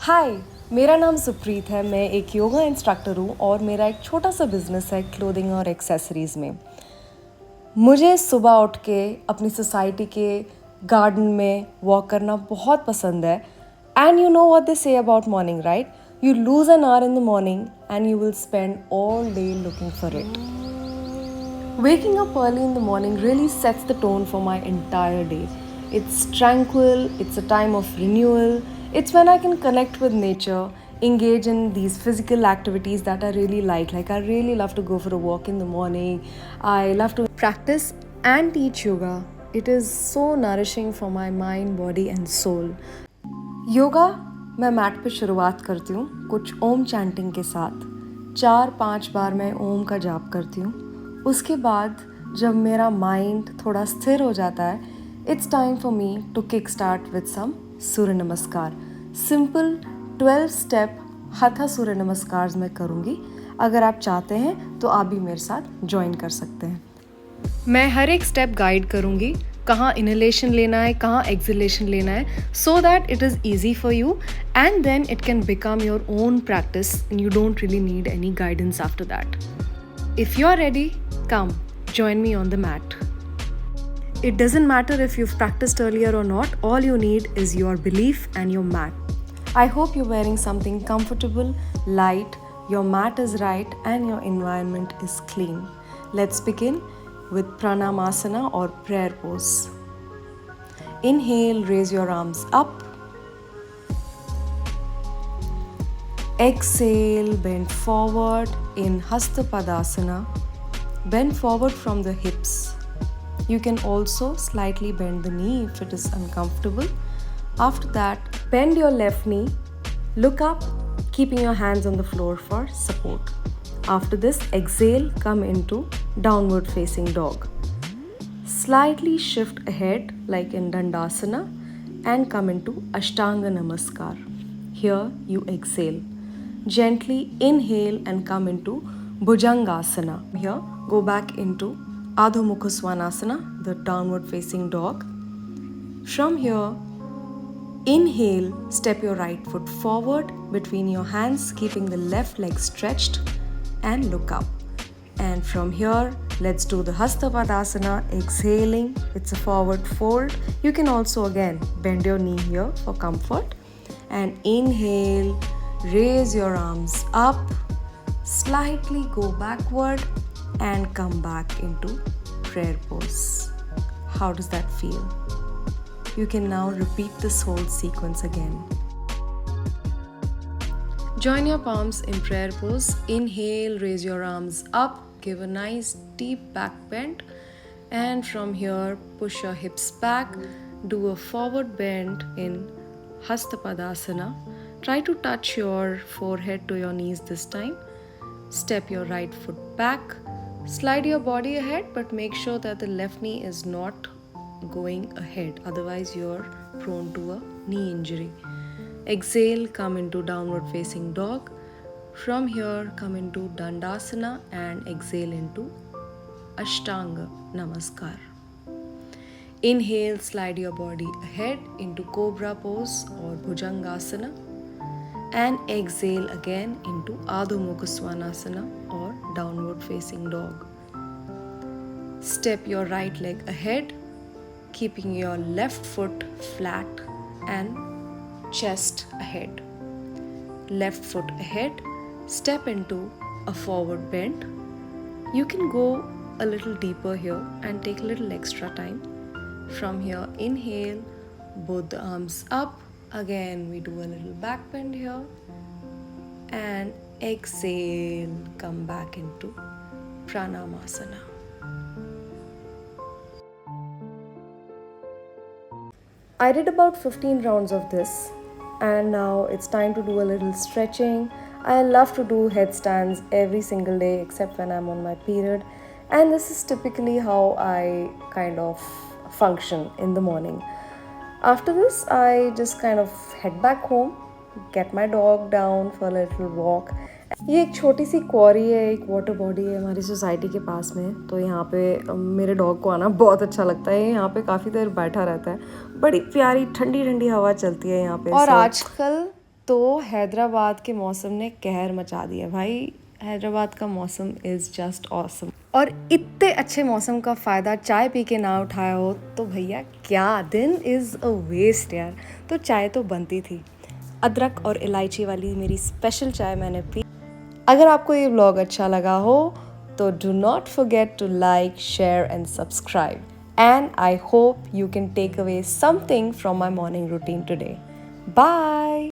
हाय, मेरा नाम सुप्रीत है। मैं एक योगा इंस्ट्रक्टर हूँ और मेरा एक छोटा सा बिजनेस है क्लोथिंग और एक्सेसरीज़ में। मुझे सुबह उठ के अपनी सोसाइटी के गार्डन में वॉक करना बहुत पसंद है। And you know what they say about morning, right? You lose an hour in the morning and you will spend all day looking for it. Waking up early in the morning really sets the tone for my entire day. It's tranquil, it's a time of renewal, it's when I can connect with nature, engage in these physical activities that I really like. Like, I really love to go for a walk in the morning, I love to practice and teach yoga. It is so nourishing for my mind, body, and soul. Yoga मैं mat पे शुरुआत करती हूँ कुछ ओम chanting के साथ। 4-5 बार मैं ओम का जाप करती हूँ। उसके बाद जब मेरा माइंड थोड़ा स्थिर हो जाता है, it's time for me to kick start with some Surya Namaskar. Simple 12 step हथा सूर्य नमस्कार मैं करूँगी। अगर आप चाहते हैं तो आप भी मेरे साथ ज्वाइन कर सकते हैं। मैं हर एक स्टेप गाइड करूँगी, कहाँ इनहेलेशन लेना है, कहाँ एक्सहेलेशन लेना है, so that it is easy for you and then it can become your own practice and you don't really need any guidance after that. If you are ready, come, join me on the mat. It doesn't matter if you've practiced earlier or not, all you need is your belief and your mat. I hope you're wearing something comfortable, light, your mat is right, and your environment is clean. Let's begin with Pranamasana or prayer pose. Inhale, raise your arms up. Exhale, bend forward in Hasta Padasana. Bend forward from the hips. You can also slightly bend the knee if it is uncomfortable. After that, bend your left knee. Look up, keeping your hands on the floor for support. After this, exhale, come into downward facing dog. Slightly shift ahead like in Dandasana and come into Ashtanga Namaskar. Here you exhale. Gently inhale and come into Bhujangasana. Here, go back into Adho Mukha Svanasana, the downward facing dog. From here, inhale, step your right foot forward between your hands, keeping the left leg stretched and look up. And from here, let's do the Hasta Padasana, exhaling. It's a forward fold. You can also again bend your knee here for comfort. And inhale, raise your arms up, slightly go backward and come back into prayer pose. How does that feel? You can now repeat this whole sequence again. Join your palms in prayer pose. Inhale, raise your arms up, give a nice deep back bend, and from here push your hips back, do a forward bend in Hasta Padasana. Try to touch your forehead to your knees this time. Step your right foot back. Slide your body ahead, but make sure that the left knee is not going ahead. Otherwise, you're prone to a knee injury. Exhale, come into downward facing dog. From here, come into Dandasana and exhale into Ashtanga Namaskar. Inhale, slide your body ahead into Cobra pose or Bhujangasana. And exhale again into Adho Mukha Svanasana or downward facing dog. Step your right leg ahead, keeping your left foot flat and chest ahead. Left foot ahead, step into a forward bend. You can go a little deeper here and take a little extra time. From here, inhale, both the arms up. Again, we do a little back bend here and exhale, come back into Pranamasana. I did about 15 rounds of this and now it's time to do a little stretching. I love to do headstands every single day except when I'm on my period, and this is typically how I kind of function in the morning. After this, I just kind of head back home, get my dog down for a little walk. ये एक छोटी सी क्वारी है, एक water body है हमारी society के पास में, तो यहाँ पे मेरे डॉग को आना बहुत अच्छा लगता है। यहाँ पे काफ़ी देर बैठा रहता है, बड़ी प्यारी ठंडी ठंडी हवा चलती है यहाँ पे। और आजकल तो हैदराबाद के मौसम ने कहर मचा दिया भाई। हैदराबाद का मौसम इज़ जस्ट ऑसम। और इतने अच्छे मौसम का फ़ायदा चाय पी के ना उठाया हो तो भैया क्या दिन इज़ अ वेस्ट यार। तो चाय तो बनती थी, अदरक और इलायची वाली मेरी स्पेशल चाय मैंने पी। अगर आपको ये व्लॉग अच्छा लगा हो तो do not forget to like, share and subscribe. And I hope you can take away something from my morning routine today. Bye.